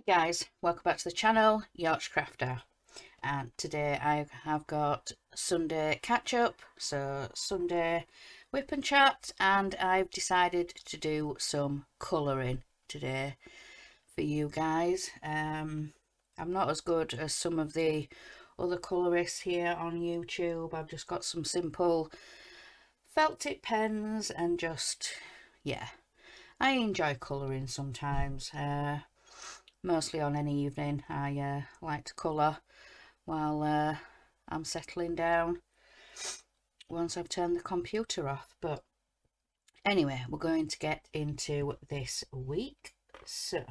Guys, welcome back to the channel, Yorkshire Crafter, and today I have got Sunday catch up, so Sunday whip and chat, and I've decided to do some colouring today for you guys. I'm not as good as some of the other colourists here on YouTube. I've just got some simple felt tip pens and just, yeah, I enjoy colouring sometimes. Mostly on any evening I like to colour while I'm settling down once I've turned the computer off. But anyway, we're going to get into this week. So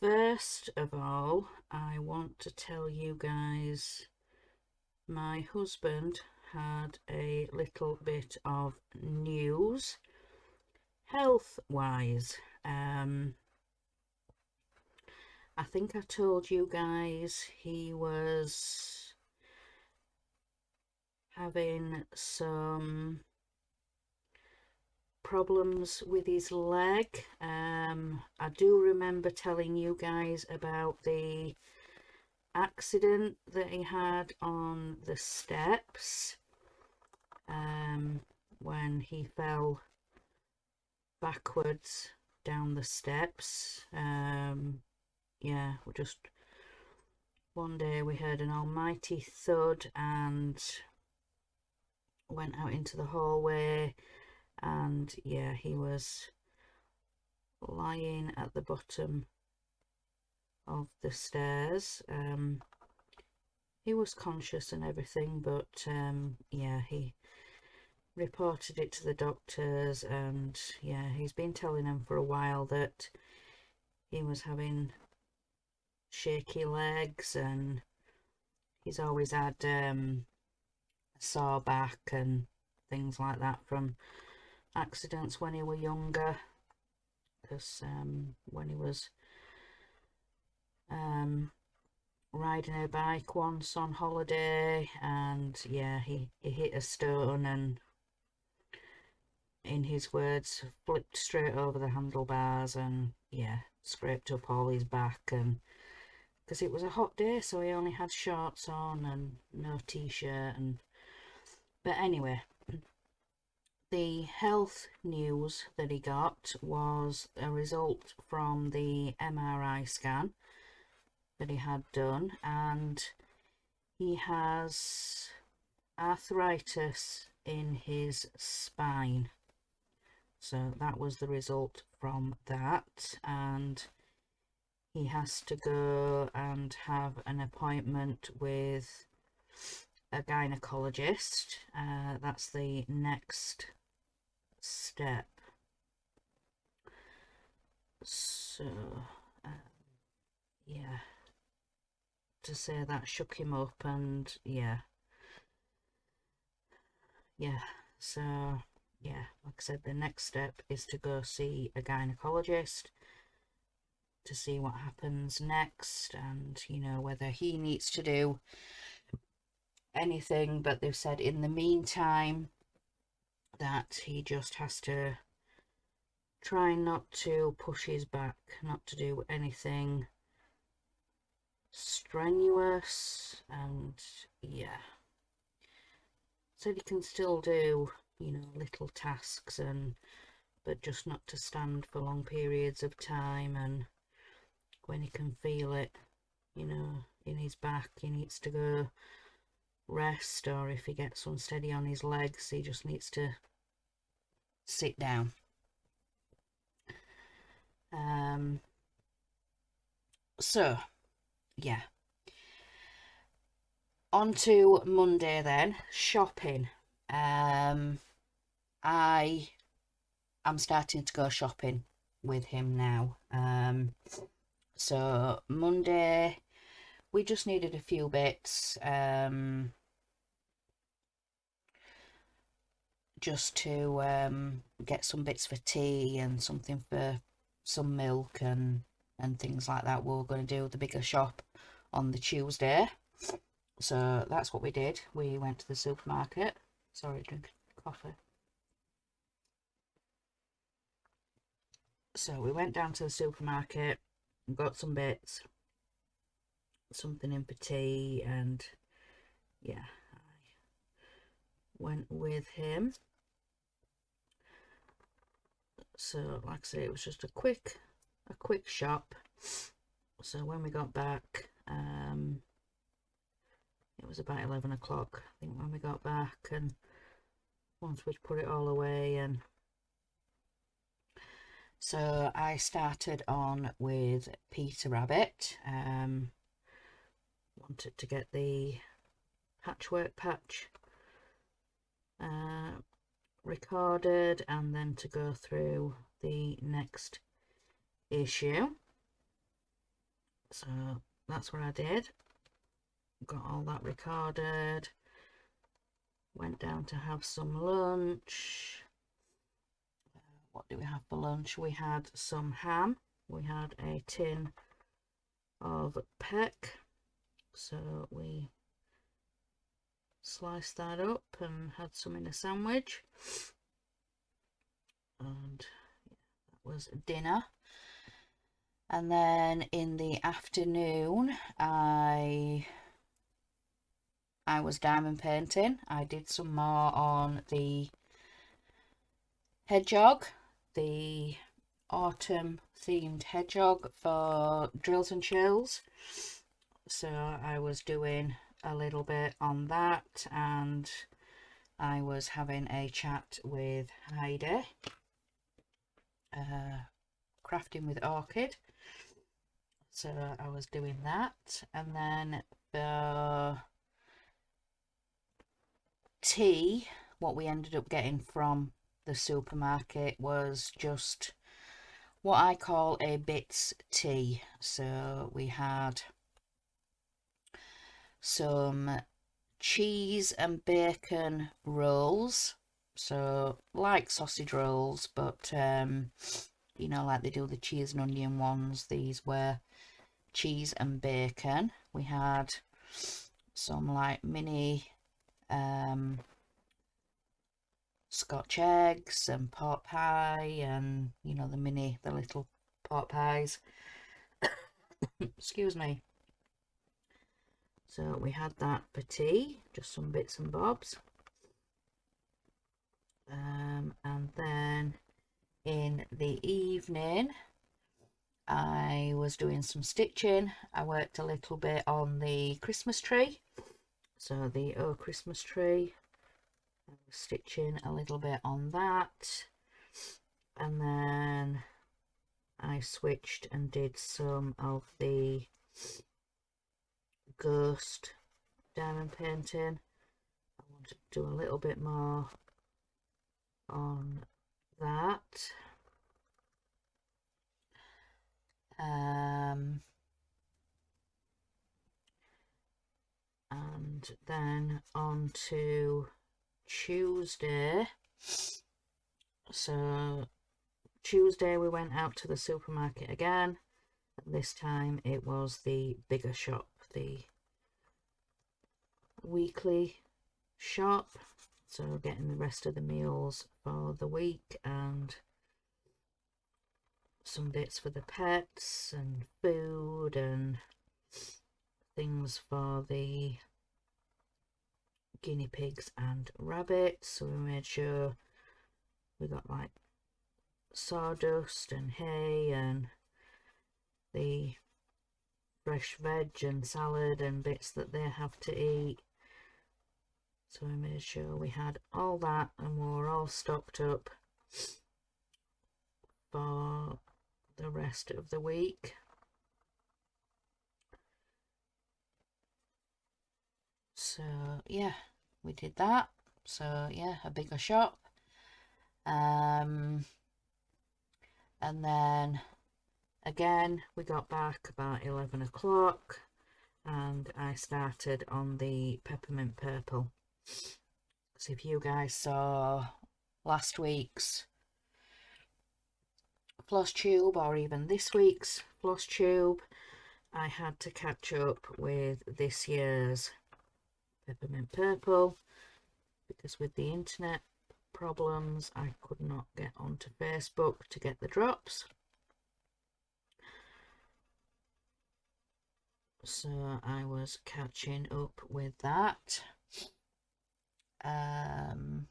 first of all, I want to tell you guys my husband had a little bit of news health wise. I think I told you guys he was having some problems with his leg. I do remember telling you guys about the accident that he had on the steps, when he fell backwards down the steps. Yeah, we just one day we heard an almighty thud and went out into the hallway, and yeah, he was lying at the bottom of the stairs. He was conscious and everything, but yeah, he reported it to the doctors, and yeah, he's been telling them for a while that he was having shaky legs, and he's always had a sore back and things like that from accidents when he was younger, because when he was riding a bike once on holiday, and yeah, he hit a stone and, in his words, flipped straight over the handlebars, and yeah, scraped up all his back. And because it was a hot day, so he only had shorts on and no t-shirt. And but anyway, the health news that he got was a result from the MRI scan that he had done, and he has arthritis in his spine. So that was the result from that, and he has to go and have an appointment with a gynecologist. That's the next step. So yeah, to say that shook him up, and yeah, so yeah, like I said, the next step is to go see a gynecologist to see what happens next, and you know, whether he needs to do anything. But they've said in the meantime that he just has to try not to push his back, not to do anything strenuous, and yeah, said he can still do, you know, little tasks, and but just not to stand for long periods of time. And when he can feel it, you know, in his back, he needs to go rest, or if he gets unsteady on his legs, he just needs to sit down. So yeah, on to Monday then, shopping. I am starting to go shopping with him now. So Monday we just needed a few bits, just to get some bits for tea and something for some milk and things like that. We're going to do the bigger shop on the Tuesday, so that's what we did. We went to the supermarket. Sorry, drink coffee. So we went down to the supermarket and got some bits, something in for tea, and yeah, I went with him. So like I say, it was just a quick shop. So when we got back, it was about 11 o'clock, I think, when we got back, and once we'd put it all away, and so I started on with Peter Rabbit. Wanted to get the patchwork patch recorded, and then to go through the next issue. So that's what I did. Got all that recorded. Went down to have some lunch. What do we have for lunch? We had some ham. We had a tin of peck. So we sliced that up and had some in a sandwich. And that was dinner. And then in the afternoon, I was diamond painting. I did some more on the hedgehog, the autumn themed hedgehog for Drills and Chills. So I was doing a little bit on that, and I was having a chat with Heidi, crafting with orchid. So I was doing that, and then for tea, what we ended up getting from the supermarket was just what I call a bits tea. So we had some cheese and bacon rolls, so like sausage rolls, but you know, like they do the cheese and onion ones. These were cheese and bacon. We had some like mini Scotch eggs and pot pie, and you know, the little pot pies. Excuse me. So we had that for tea, just some bits and bobs. And then in the evening, I was doing some stitching. I worked a little bit on the Christmas tree. So the Christmas tree, I was stitching a little bit on that. And then I switched and did some of the ghost diamond painting. I wanted to do a little bit more on that. And then on to Tuesday. So Tuesday we went out to the supermarket again. This time it was the bigger shop, the weekly shop. So getting the rest of the meals for the week, and some bits for the pets and food and things for the guinea pigs and rabbits. So we made sure we got like sawdust and hay and the fresh veg and salad and bits that they have to eat. So we made sure we had all that, and we were all stocked up for the rest of the week. So yeah, we did that. So yeah, a bigger shop. And then again we got back about 11 o'clock, and I started on the peppermint purple. So if you guys saw last week's floss tube, or even this week's floss tube, I had to catch up with this year's peppermint purple, because with the internet problems I could not get onto Facebook to get the drops. So I was catching up with that. And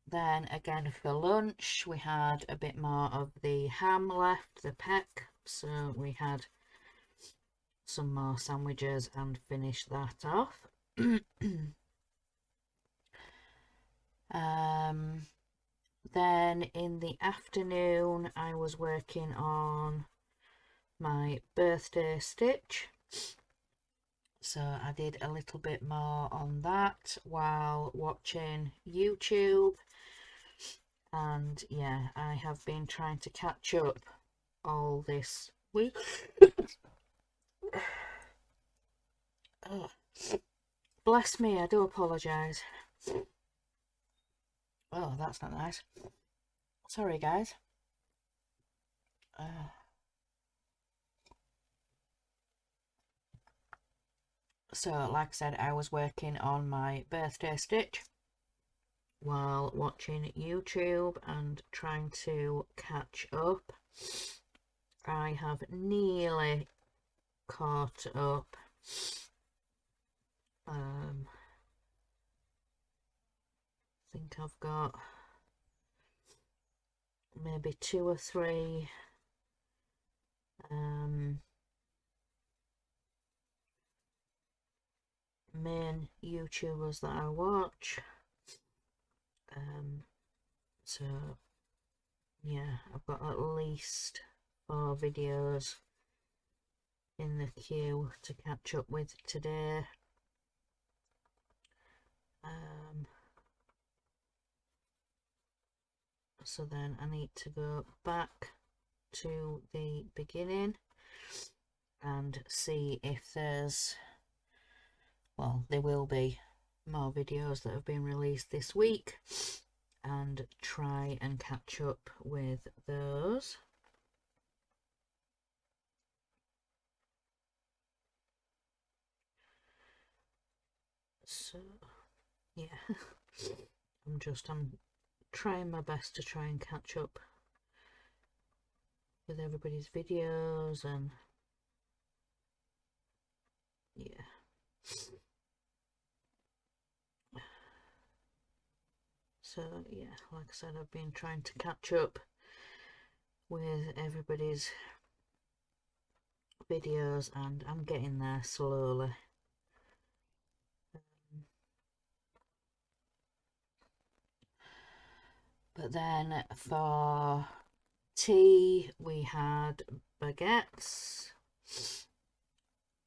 then again for lunch we had a bit more of the ham left, the peck, so we had some more sandwiches and finished that off. Then in the afternoon I was working on my birthday stitch, so I did a little bit more on that while watching YouTube. And yeah, I have been trying to catch up all this week. Oh, bless me, I do apologise. Oh, that's not nice. Sorry, guys. So, like I said, I was working on my birthday stitch while watching YouTube and trying to catch up. I have nearly caught up. I think I've got maybe 2 or 3 main YouTubers that I watch. So yeah, I've got at least 4 videos in the queue to catch up with today. So then I need to go back to the beginning and see if there's, well, there will be more videos that have been released this week, and try and catch up with those. So yeah, I'm trying my best to try and catch up with everybody's videos, and yeah. So yeah, like I said, I've been trying to catch up with everybody's videos, and I'm getting there slowly. But then for tea we had baguettes.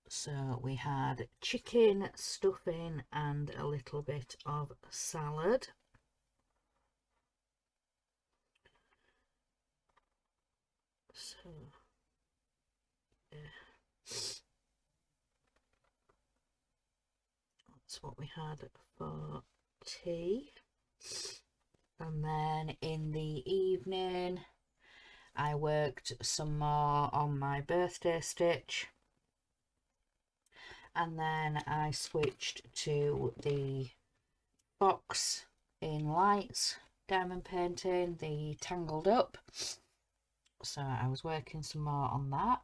So we had chicken, stuffing and a little bit of salad. So yeah, that's what we had for tea. And then in the evening I worked some more on my birthday stitch, and then I switched to the box in lights diamond painting, the Tangled Up. So I was working some more on that.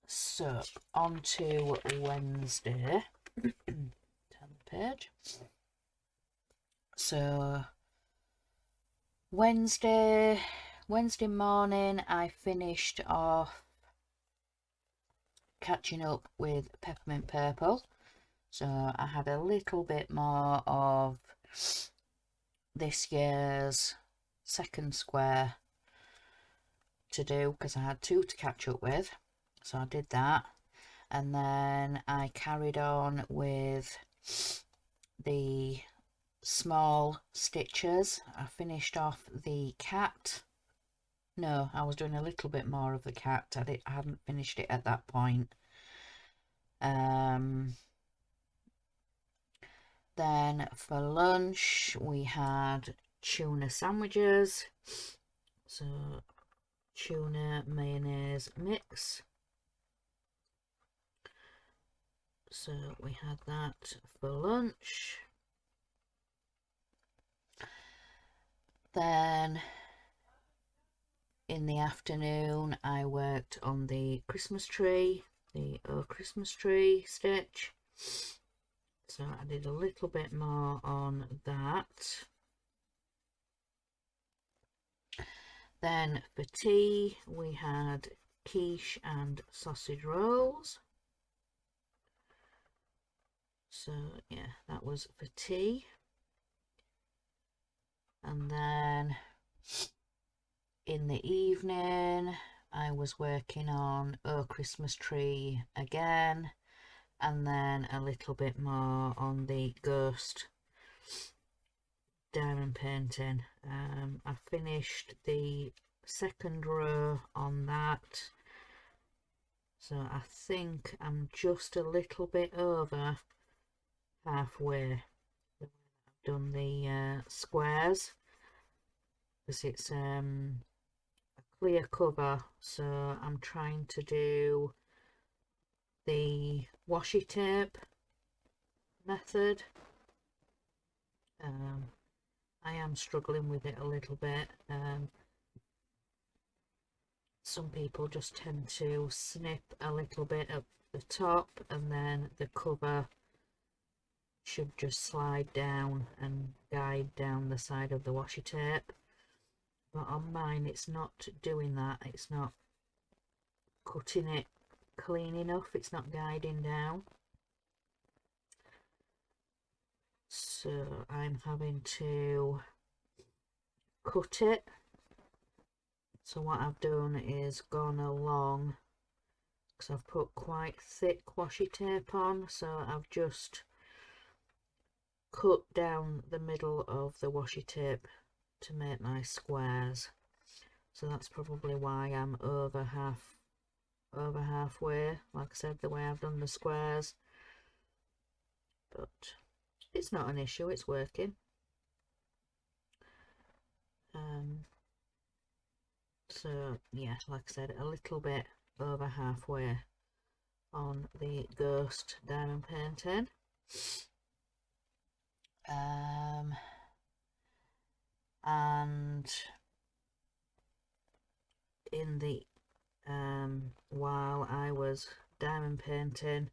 So on to Wednesday. Turn the page. So Wednesday morning I finished off catching up with Peppermint Purple. So I had a little bit more of this year's second square to do, because I had 2 to catch up with. So I did that, and then I carried on with the small stitches. I finished off the cat. No, I was doing a little bit more of the cat. I hadn't finished it at that point. Then for lunch we had tuna sandwiches. So tuna mayonnaise mix. So we had that for lunch. Then in the afternoon I worked on the Christmas tree, the Christmas tree stitch. So I did a little bit more on that. Then for tea we had quiche and sausage rolls. So yeah, that was for tea. And then in the evening I was working on Oh Christmas Tree again, and then a little bit more on the ghost diamond painting. I finished the second row on that, so I think I'm just a little bit over halfway. I've done the squares because it's a clear cover, so I'm trying to do the washi tape method. I am struggling with it a little bit. Some people just tend to snip a little bit at the top and then the cover should just slide down and guide down the side of the washi tape, but on mine it's not doing that. It's not cutting it clean enough, it's not guiding down, so I'm having to cut it. So what I've done is gone along, because I've put quite thick washi tape on, so I've just cut down the middle of the washi tape to make my squares. So that's probably why I'm over halfway, like I said, the way I've done the squares, but it's not an issue, it's working. So yeah, like I said, a little bit over halfway on the ghost diamond painting. And in the while I was diamond painting,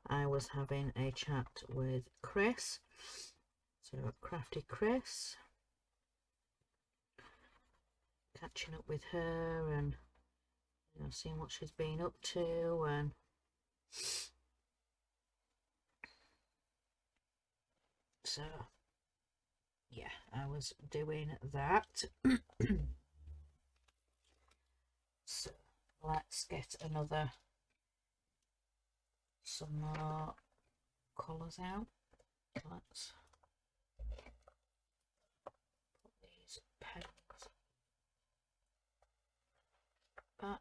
I was having a chat with Chris, so Crafty Chris, catching up with her and seeing what she's been up to, and so yeah, I was doing that. So let's get some more colours out. Let's put these pens back.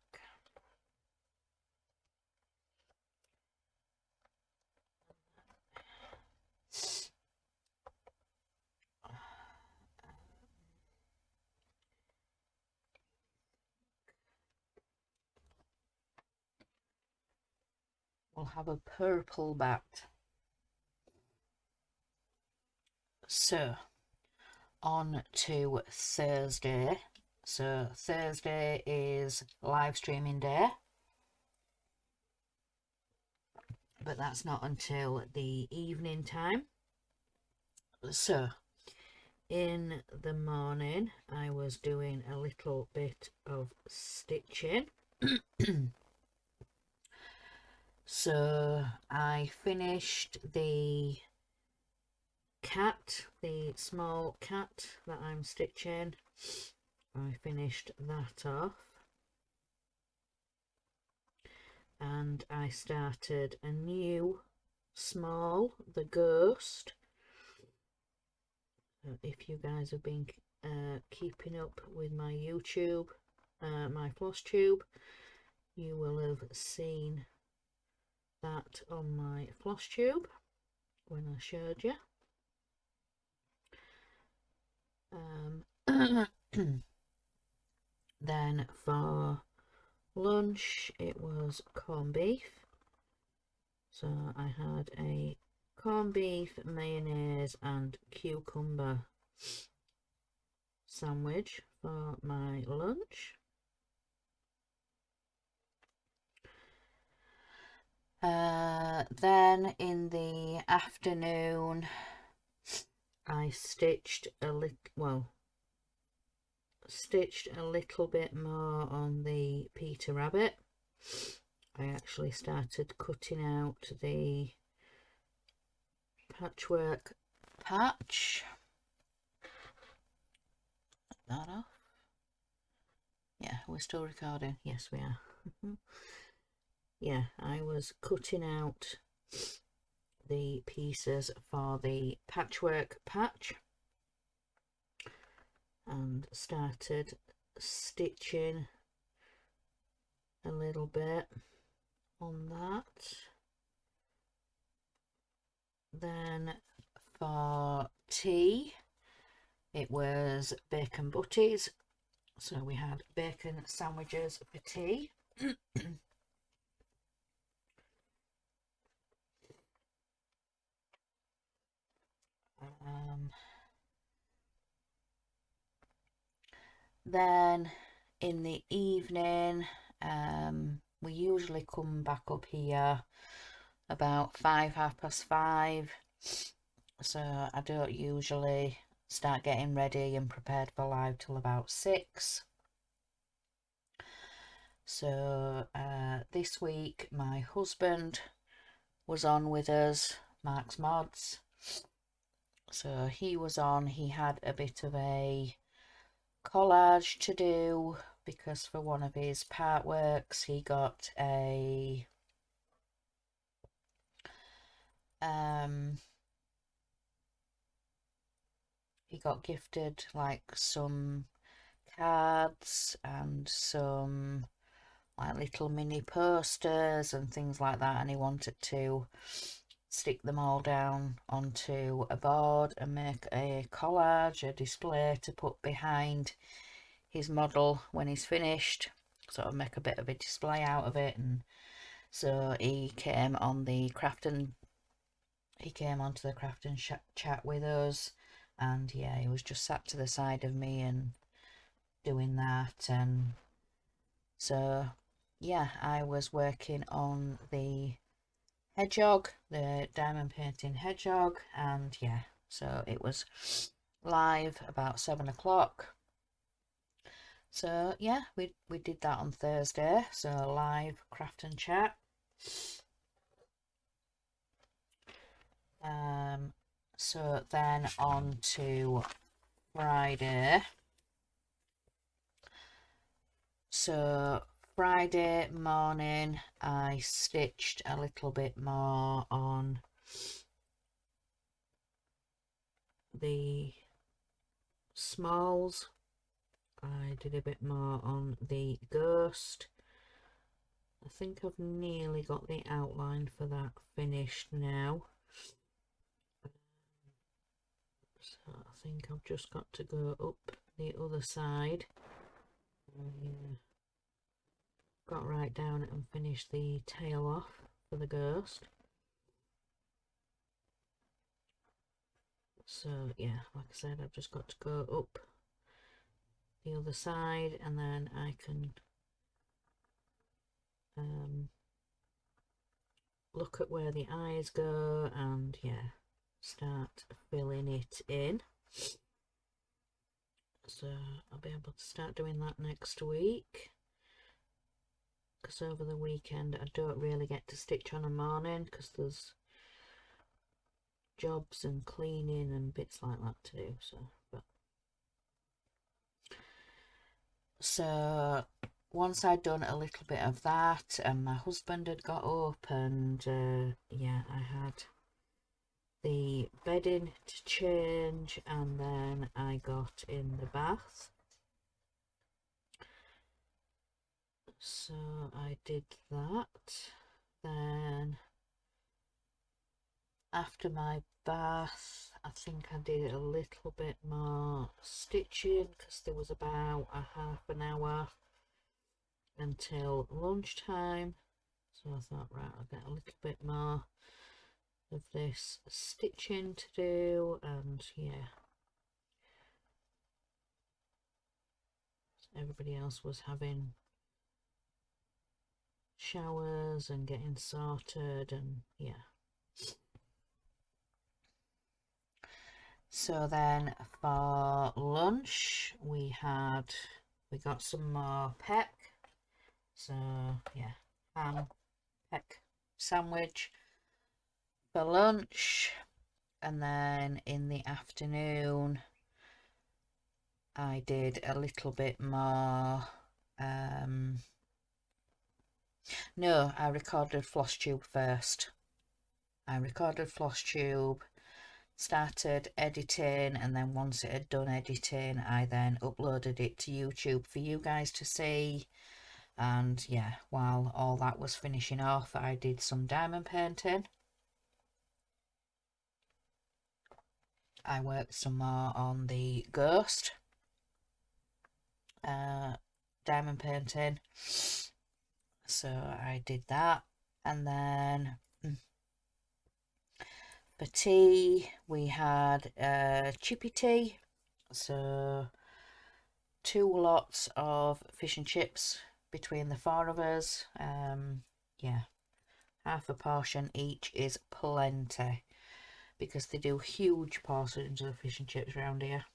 We'll have a purple bat. So on to Thursday. So Thursday is live streaming day, but that's not until the evening time. So in the morning I was doing a little bit of stitching. So I finished the cat, the small cat that I'm stitching. I finished that off, and I started a new small, the ghost. If you guys have been keeping up with my YouTube, my floss tube, you will have seen that on my floss tube when I showed you. Then for lunch it was corned beef, so I had a corned beef, mayonnaise and cucumber sandwich for my lunch. Then in the afternoon I stitched a little bit more on the Peter Rabbit. I actually started cutting out the patchwork patch. Put that off. Yeah, we're still recording. Yes, we are. Yeah, I was cutting out the pieces for the patchwork patch and started stitching a little bit on that. Then for tea it was bacon butties, so we had bacon sandwiches for tea. Then in the evening we usually come back up here about 5, 5:30, so I don't usually start getting ready and prepared for live till about 6. So this week my husband was on with us, Mark's Mods. So he was on, he had a bit of a collage to do because for one of his part works he got a he got gifted like some cards and some like little mini posters and things like that, and he wanted to stick them all down onto a board and make a collage, a display to put behind his model when he's finished, sort of make a bit of a display out of it. And so he came on the onto the craft and chat with us, and yeah, he was just sat to the side of me and doing that. And so yeah, I was working on the hedgehog, the diamond painting hedgehog, and yeah, so it was live about 7 o'clock. So yeah, we did that on Thursday, so live craft and chat. So then on to Friday. So Friday morning I stitched a little bit more on the smalls. I did a bit more on the ghost. I think I've nearly got the outline for that finished now. So I think I've just got to go up the other side. Got right down and finished the tail off for the ghost. So yeah, like I said, I've just got to go up the other side and then I can look at where the eyes go and yeah, start filling it in. So I'll be able to start doing that next week, because over the weekend I don't really get to stitch on a morning because there's jobs and cleaning and bits like that to do. So once I'd done a little bit of that and my husband had got up, and yeah, I had the bedding to change, and then I got in the bath. So I did that. Then after my bath, I think I did a little bit more stitching because there was about a half an hour until lunchtime. So I thought, right, I'll get a little bit more of this stitching to do, and yeah, everybody else was having showers and getting sorted, and yeah. So then for lunch we got some more peck. So yeah, ham, peck sandwich for lunch, and then in the afternoon I did a little bit more. No, I recorded floss tube first. I recorded floss tube, started editing, and then once it had done editing I then uploaded it to YouTube for you guys to see. And yeah, while all that was finishing off, I did some diamond painting. I worked some more on the ghost diamond painting, so I did that. And then for tea we had chippy tea, so 2 lots of fish and chips between the 4 of us. Yeah, half a portion each is plenty, because they do huge portions of fish and chips around here.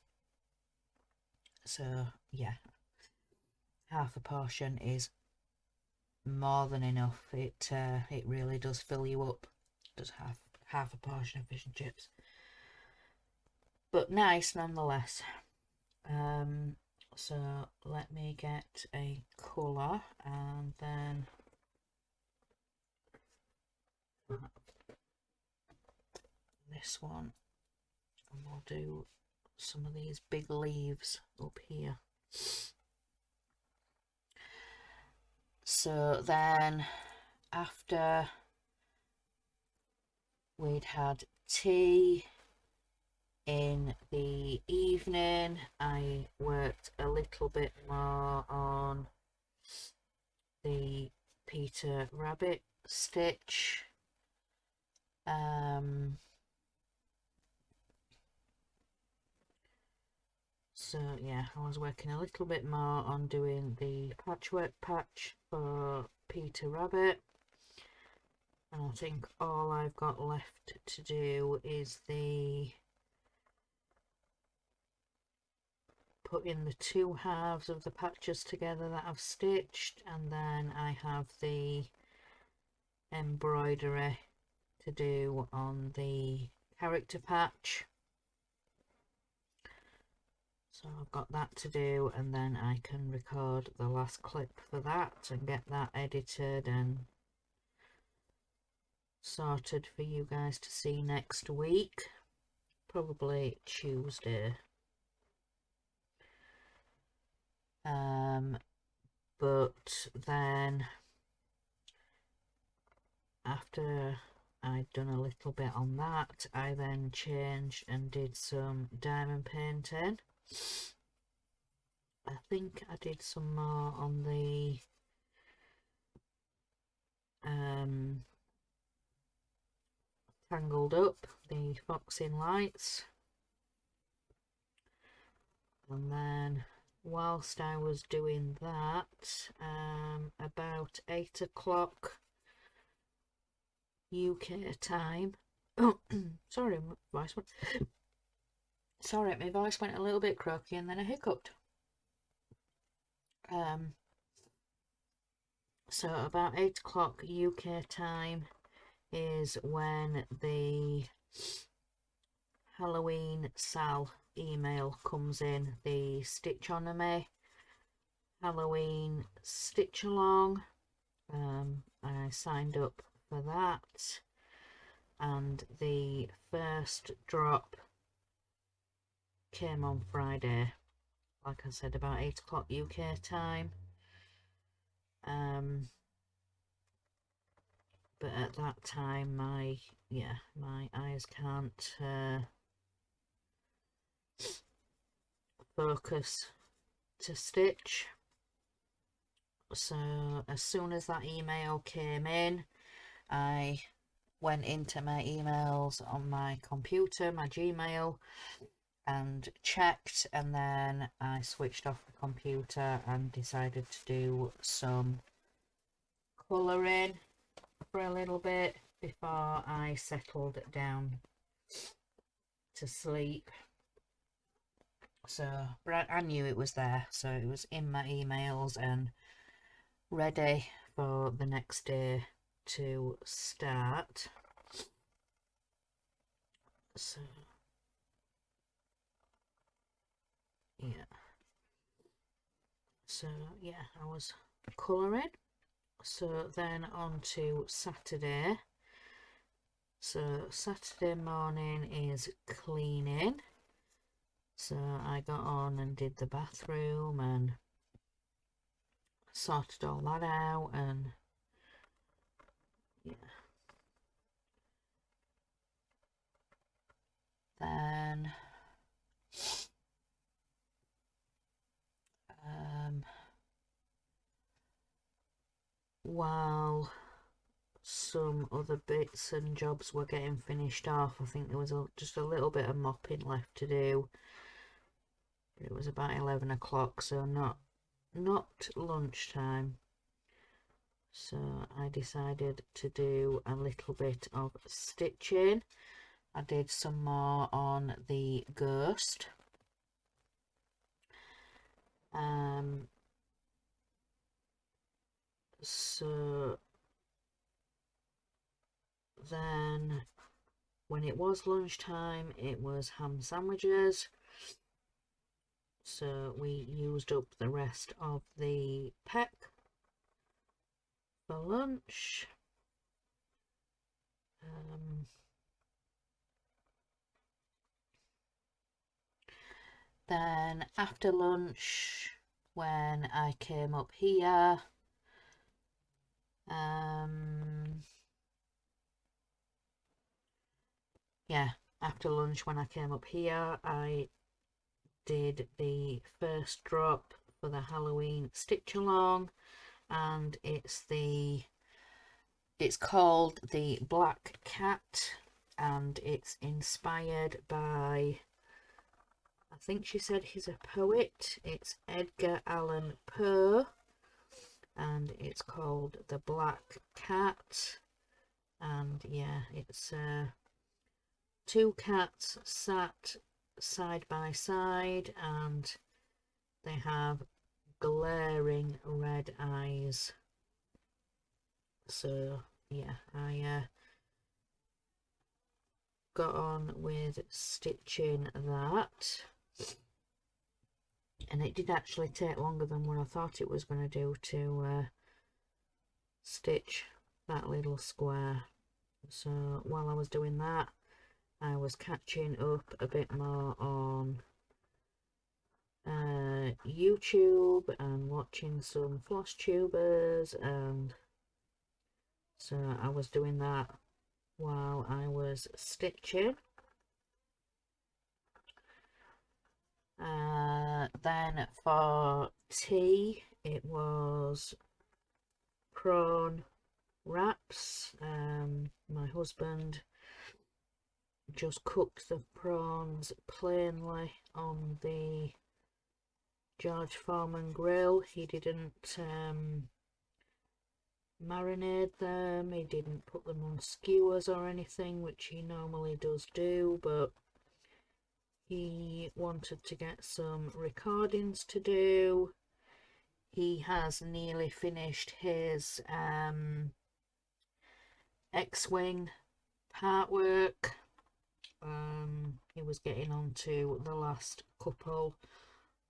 So yeah, half a portion is more than enough. It really does fill you up. Does half a portion of fish and chips, but nice nonetheless. So let me get a colour and then this one, and we'll do some of these big leaves up here. So then after we'd had tea in the evening, I worked a little bit more on the Peter Rabbit stitch. So yeah, I was working a little bit more on doing the patchwork patch for Peter Rabbit, and I think all I've got left to do is putting the 2 halves of the patches together that I've stitched, and then I have the embroidery to do on the character patch. So I've got that to do, and then I can record the last clip for that and get that edited and sorted for you guys to see next week, probably Tuesday. But then after I'd done a little bit on that, I then changed and did some diamond painting. I think I did some more on the Tangled Up, the Foxing Lights. And then whilst I was doing that, about 8 o'clock UK time. Oh, sorry, my voice went a little bit croaky and then I hiccuped. So about 8 o'clock UK time is when the Halloween Sal email comes in, the Stitch On Me Halloween Stitch Along. I signed up for that, and the first drop came on Friday, like I said, about 8 o'clock UK time. But at that time my eyes can't focus to stitch. So as soon as that email came in, I went into my emails on my computer, my Gmail, and checked, and then I switched off the computer and decided to do some colouring for a little bit before I settled down to sleep. So I knew it was there, so it was in my emails and ready for the next day to start. So yeah, I was colouring. So then on to Saturday. So Saturday morning is cleaning. So I got on and did the bathroom and sorted all that out, and yeah. Then while some other bits and jobs were getting finished off, I think there was just a little bit of mopping left to do. It was about 11 o'clock, so not lunchtime. So I decided to do a little bit of stitching. I did some more on the ghost. So then when it was lunchtime, it was ham sandwiches. So we used up the rest of the pack for lunch. Then after lunch, when I came up here, after lunch when I came up here, I did the first drop for the Halloween stitch along, and it's called the Black Cat, and it's inspired by, I think she said he's a poet, it's Edgar Allan Poe, and it's called the Black Cat. And yeah, it's two cats sat side by side, and they have glaring red eyes. So yeah, I got on with stitching that, and it did actually take longer than what I thought it was going to do to stitch that little square. So while I was doing that, I was catching up a bit more on YouTube and watching some floss tubers, and so I was doing that while I was stitching. Then for tea, it was prawn wraps. My husband just cooked the prawns plainly on the George Foreman grill. He didn't marinate them, he didn't put them on skewers or anything, which he normally does do, but he wanted to get some recordings to do. He has nearly finished his X-Wing part work. He was getting on to the last couple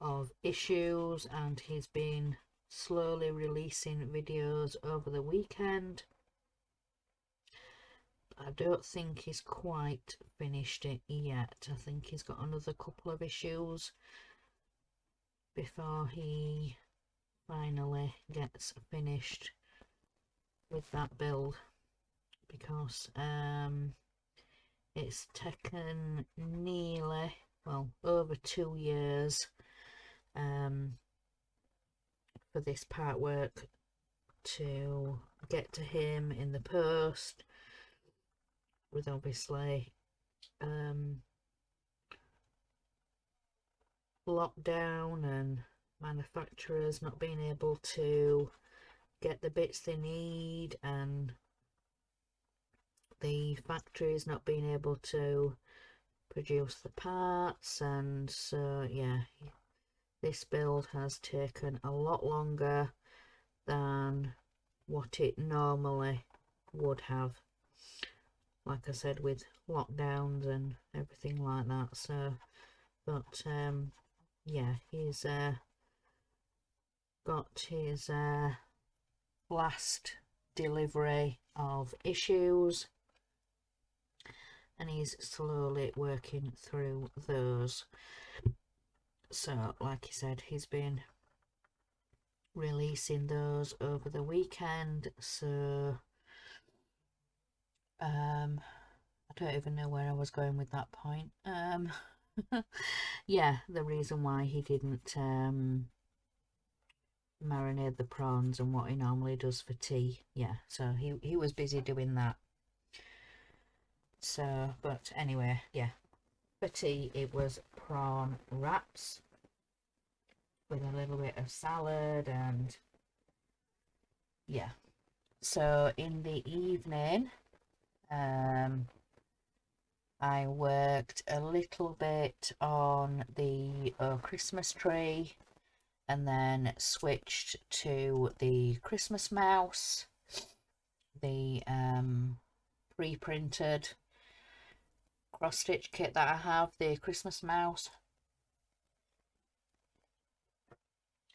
of issues, and he's been slowly releasing videos over the weekend. I don't think he's quite finished it yet. I think he's got another couple of issues before he finally gets finished with that build, because it's taken nearly, well, over 2 years for this part work to get to him in the post, with obviously lockdown and manufacturers not being able to get the bits they need, and the factories not being able to produce the parts. And so yeah, this build has taken a lot longer than what it normally would have, like I said, with lockdowns and everything like that. So but yeah, he's got his last delivery of issues, and he's slowly working through those. So like he said, he's been releasing those over the weekend. So I don't even know where I was going with that point. Yeah, the reason why he didn't marinate the prawns and what he normally does for tea. Yeah, so he was busy doing that. So, but anyway, yeah, for tea it was prawn wraps with a little bit of salad, and yeah. So in the evening, I worked a little bit on the Christmas tree, and then switched to the Christmas mouse, the pre-printed cross-stitch kit that I have, the Christmas mouse.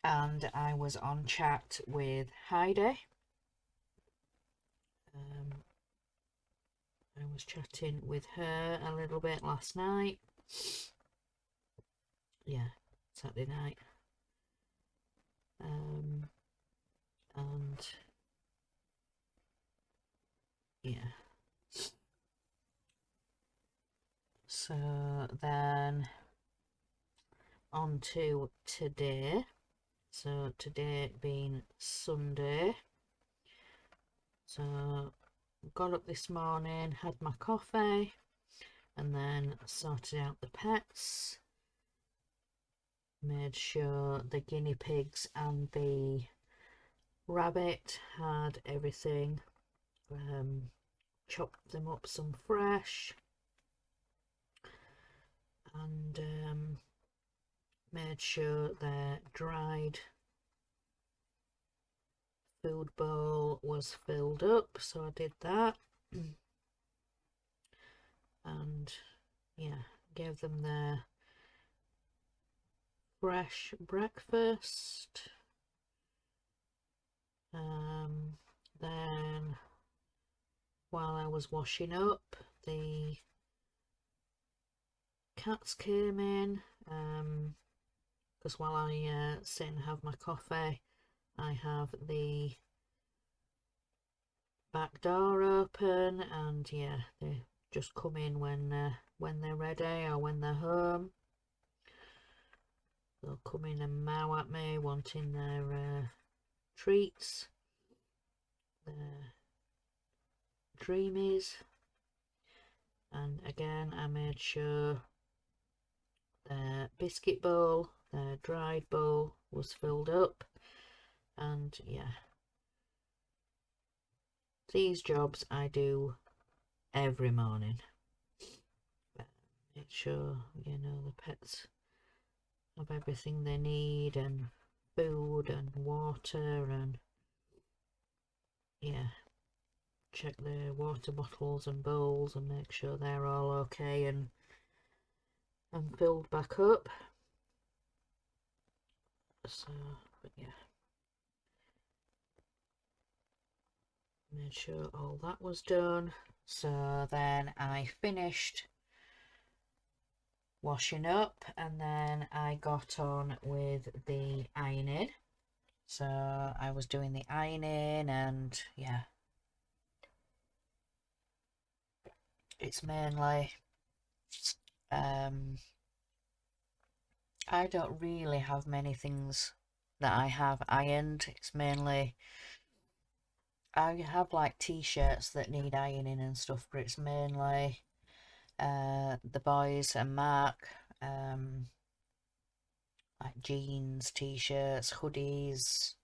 And I was on chat with Heidi. I was chatting with her a little bit last night. Yeah, Saturday night. And yeah. So then on to today. So today being Sunday. So got up this morning, had my coffee, and then sorted out the pets. Made sure the guinea pigs and the rabbit had everything. Chopped them up some fresh, and made sure their dried food bowl was filled up, so I did that. And yeah, gave them their fresh breakfast. Then while I was washing up, the cats came in, because while I sit and have my coffee, I have the back door open, and yeah, they just come in when they're ready or when they're home. They'll come in and meow at me, wanting their treats, their dreamies. And again, I made sure their biscuit bowl, their dried bowl, was filled up. And yeah, these jobs I do every morning. Make sure, you know, the pets have everything they need, and food and water, and yeah, check their water bottles and bowls and make sure they're all okay and filled back up. So, but yeah, made sure all that was done. So then I finished washing up, and then I got on with the ironing. So I was doing the ironing, and yeah, it's mainly I don't really have many things that I have ironed. It's mainly I have like t-shirts that need ironing and stuff, but it's mainly the boys and Mark, like jeans, t-shirts, hoodies.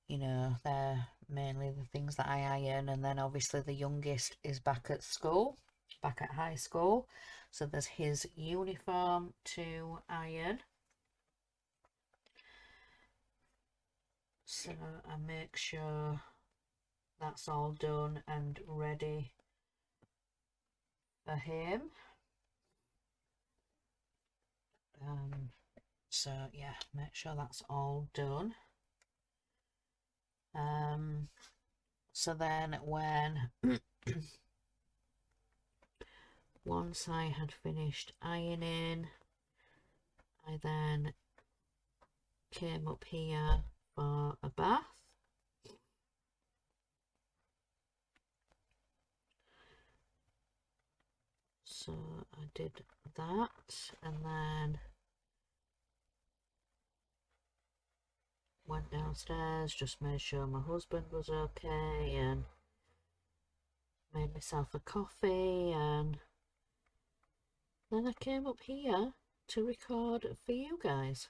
You know, they're mainly the things that I iron. And then obviously the youngest is back at school, back at high school. So there's his uniform to iron. So I make sure that's all done and ready for him. So yeah, make sure that's all done. So then when once I had finished ironing, I then came up here for a bath. So I did that, and then went downstairs, just made sure my husband was okay, and made myself a coffee, and then I came up here to record for you guys.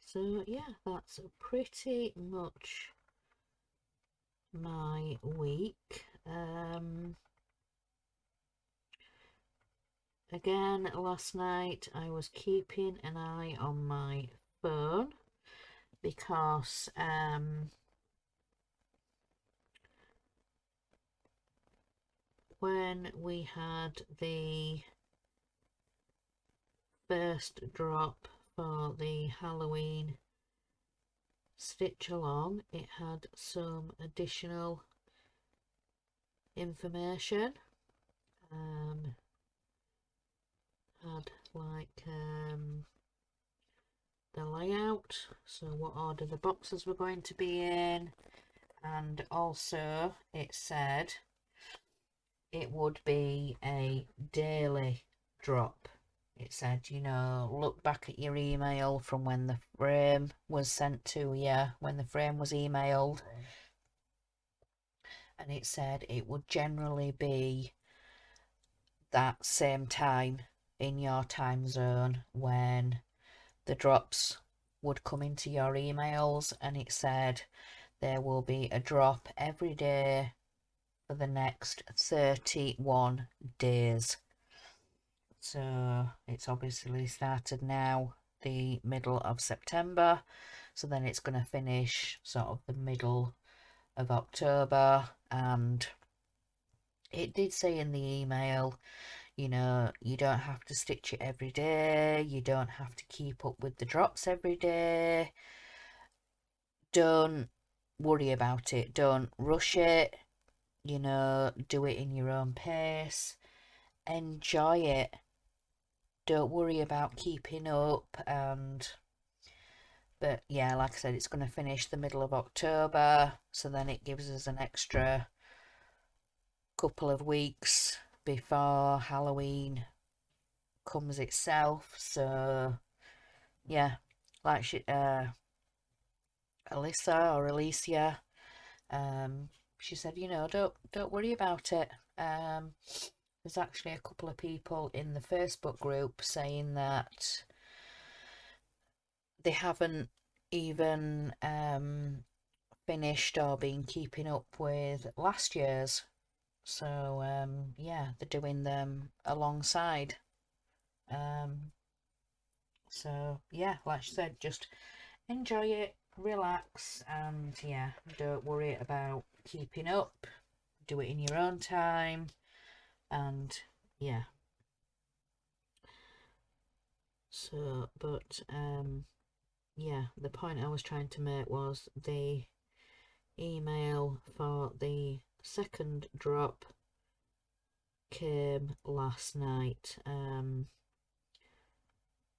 So yeah, that's pretty much my week. Again, last night I was keeping an eye on my phone because when we had the first drop for the Halloween stitch along, it had some additional information. Had like the layout, so what order the boxes were going to be in, and also it said it would be a daily drop. It said, you know, look back at your email from when the frame was sent to you, when the frame was emailed, and it said it would generally be that same time in your time zone when the drops would come into your emails, and it said there will be a drop every day for the next 31 days. So it's obviously started now, the middle of September, so then it's going to finish sort of the middle of October. And it did say in the email, you know, you don't have to stitch it every day, you don't have to keep up with the drops every day. Don't worry about it, don't rush it, you know, do it in your own pace, enjoy it, don't worry about keeping up. But yeah, like I said, it's going to finish the middle of October, so then it gives us an extra couple of weeks before Halloween comes itself. So yeah, like Alyssa or Alicia, she said, you know, don't worry about it. There's actually a couple of people in the Facebook group saying that they haven't even finished or been keeping up with last year's. So yeah, they're doing them alongside. So yeah, like I said, just enjoy it, relax, and yeah, don't worry about keeping up. Do it in your own time, and yeah. So, but yeah, the point I was trying to make was the email for the second drop came last night,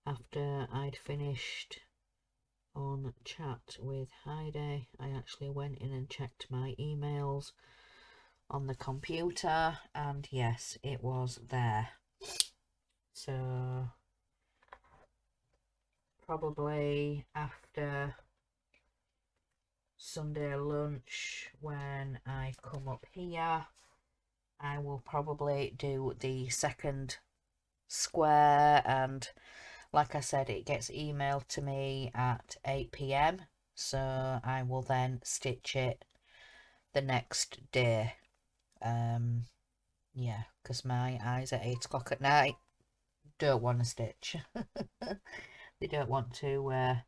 after I'd finished on chat with Heidi. I actually went in and checked my emails on the computer, and yes, it was there. So probably after Sunday lunch, when I come up here, I will probably do the second square, and like I said, it gets emailed to me at 8 p.m. So I will then stitch it the next day. Yeah, because my eyes at 8 o'clock at night don't want to stitch. They don't want to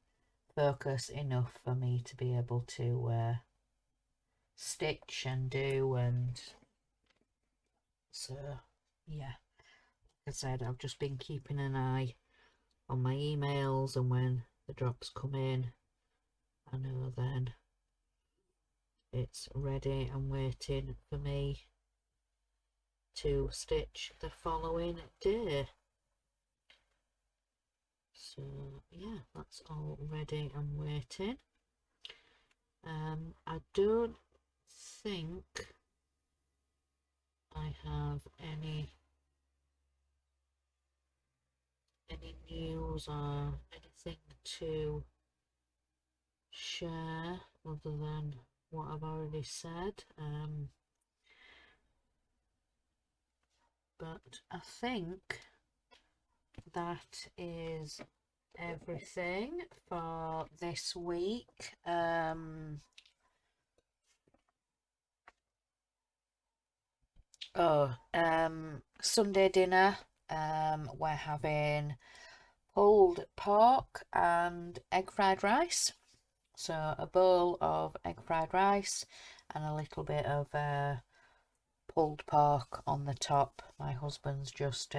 focus enough for me to be able to stitch and do, and so yeah, like I said, I've just been keeping an eye on my emails, and when the drops come in, I know then it's ready and waiting for me to stitch the following day. So yeah, that's all ready and waiting. I don't think I have any news or anything to share other than what I've already said. But I think that is everything for this week. Sunday dinner, we're having pulled pork and egg fried rice. So a bowl of egg fried rice and a little bit of pulled pork on the top. My husband's just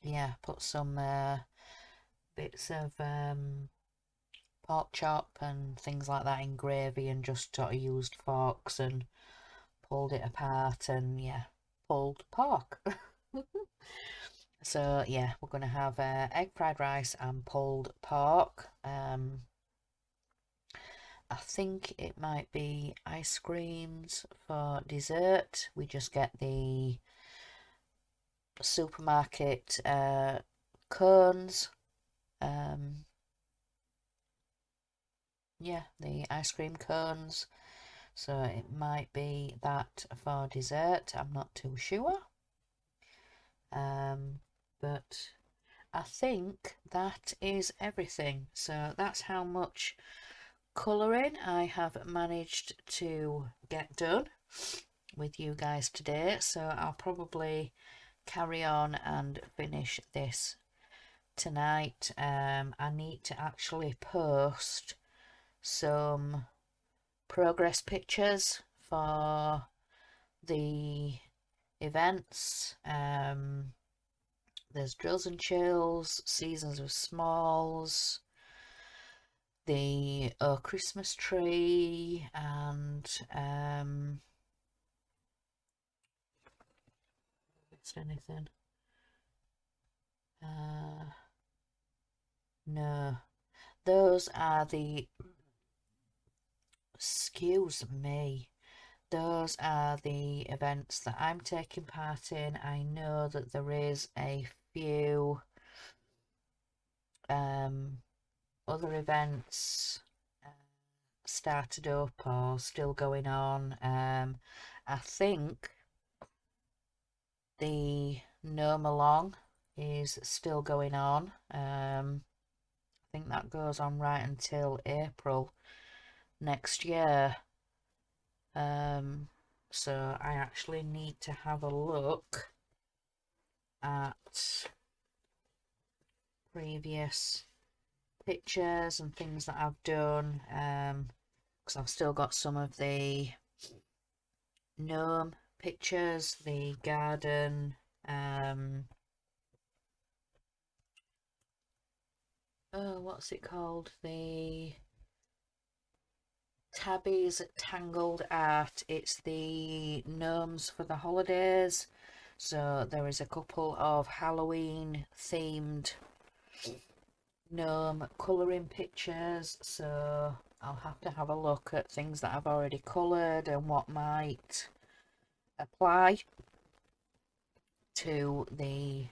yeah, put some bits of pork chop and things like that in gravy, and just sort of used forks and pulled it apart, and yeah, pulled pork. So yeah, we're gonna have egg fried rice and pulled pork. I think it might be ice creams for dessert. We just get the supermarket cones. Yeah, the ice cream cones. So it might be that for dessert. I'm not too sure. But I think that is everything. So that's how much colouring I have managed to get done with you guys today. So I'll probably carry on and finish this tonight. I need to actually post some progress pictures for the events. There's Drills and Chills, Seasons of Smalls, the Christmas tree, and missed anything? No, those are the, excuse me, those are the events that I'm taking part in. I know that there is a few other events started up or still going on. I think the Gnome Along is still going on. I think that goes on right until April next year. So I actually need to have a look at previous pictures and things that I've done, because I've still got some of the gnome pictures, the garden, oh, what's it called, the Tabby's Tangled Art. It's the gnomes for the holidays. So there is a couple of Halloween themed gnome colouring pictures, so I'll have to have a look at things that I've already coloured and what might apply to the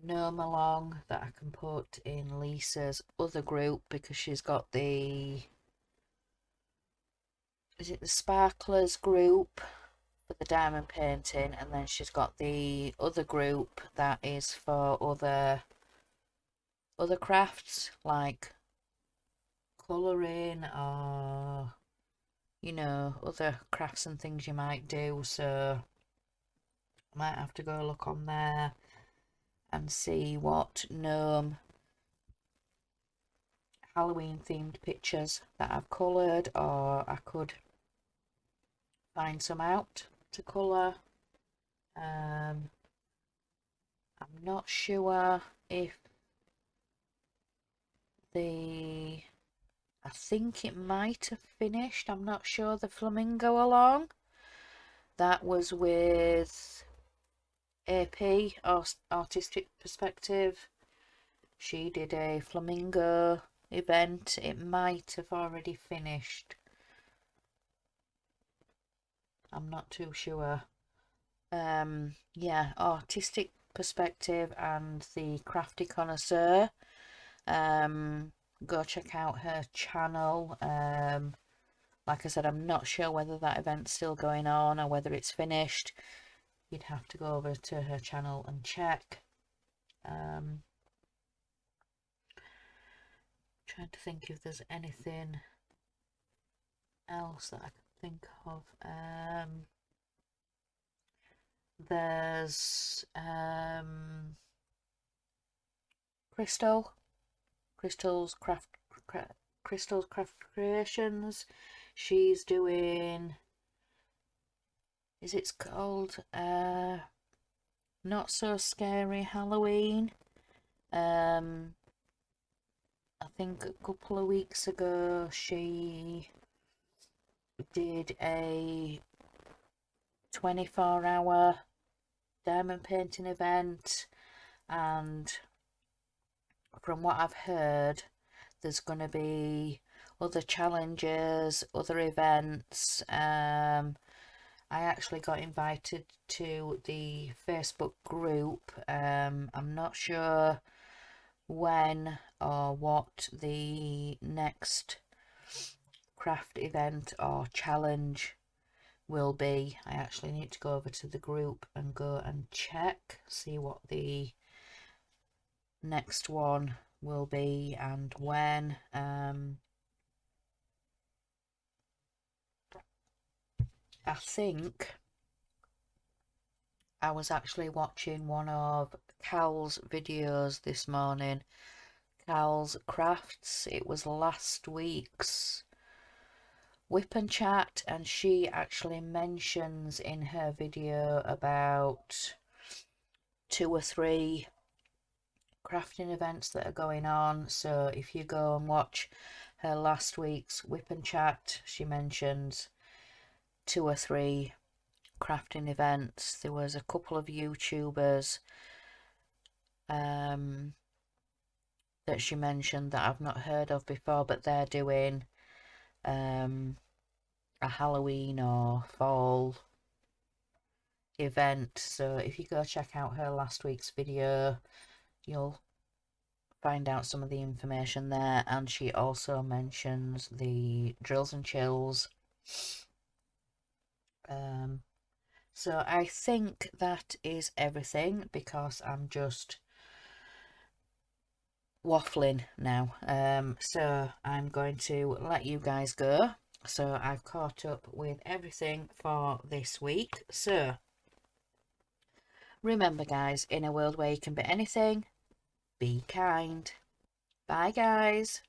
gnome along that I can put in Lisa's other group, because she's got the, is it the Sparklers group for the diamond painting, and then she's got the other group that is for other crafts like colouring or, you know, other crafts and things you might do. So I might have to go look on there and see what gnome Halloween themed pictures that I've coloured, or I could find some out to colour. I'm not sure if I think it might have finished. I'm not sure. The flamingo along, that was with AP, Artistic Perspective. She did a flamingo event. It might have already finished. I'm not too sure. Yeah, Artistic Perspective and the Crafty Connoisseur. Go check out her channel. Like I said, I'm not sure whether that event's still going on or whether it's finished. You'd have to go over to her channel and check. Trying to think if there's anything else that I can think of. There's Crystal's Craft Creations. She's doing, is it's called Not So Scary Halloween. I think a couple of weeks ago she did a 24-hour diamond painting event, and from what I've heard, there's going to be other challenges, other events. I actually got invited to the Facebook group. I'm not sure when or what the next craft event or challenge will be. I actually need to go over to the group and go and check, see what the next one will be and when. I think I was actually watching one of Cal's videos this morning, Cal's Crafts. It was last week's Wip and Chat, and she actually mentions in her video about 2 or 3 crafting events that are going on. So if you go and watch her last week's Wip and Chat, she mentions 2 or 3 crafting events. There was a couple of YouTubers that she mentioned that I've not heard of before, but they're doing a Halloween or fall event. So if you go check out her last week's video, you'll find out some of the information there. And she also mentions the Drills and Chills. So I think that is everything, because I'm just waffling now. So I'm going to let you guys go. So I've caught up with everything for this week. So remember, guys, in a world where you can be anything, be kind. Bye, guys.